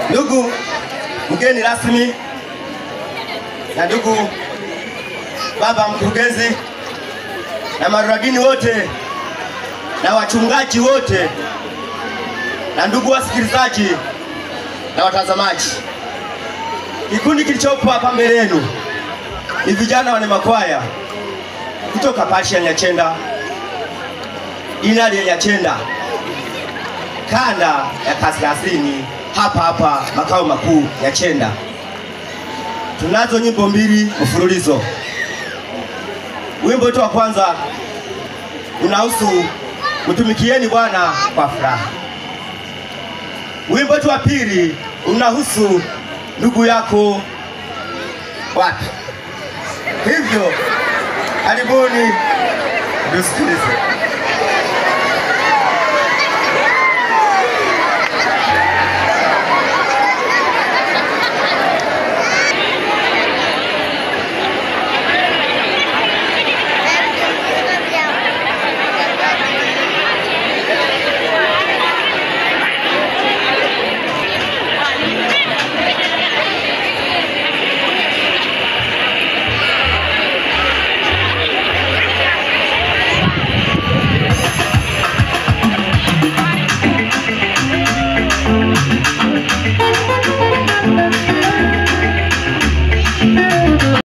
Ndugu mgeni rasmi na ndugu baba mkurugenzi na maragini wote na wachungaji wote na ndugu wasikilizaji na watazamaji, kikundi kilichopo hapa mbele yenu ni vijana wa Nemakwaya kutoka Parish ya Nyachenda, Dinari ya Nyachenda, kanda ya kaskazini, hapa makao makuu Nyachenda. Tunazo nyimbo mbili mfululizo. Wimbo wetu wa kwanza unahusu mtumikieni Bwana kwa furaha. Wimbo wetu wa pili unahusu ndugu yako wapi. Hivyo karibuni tusikilize.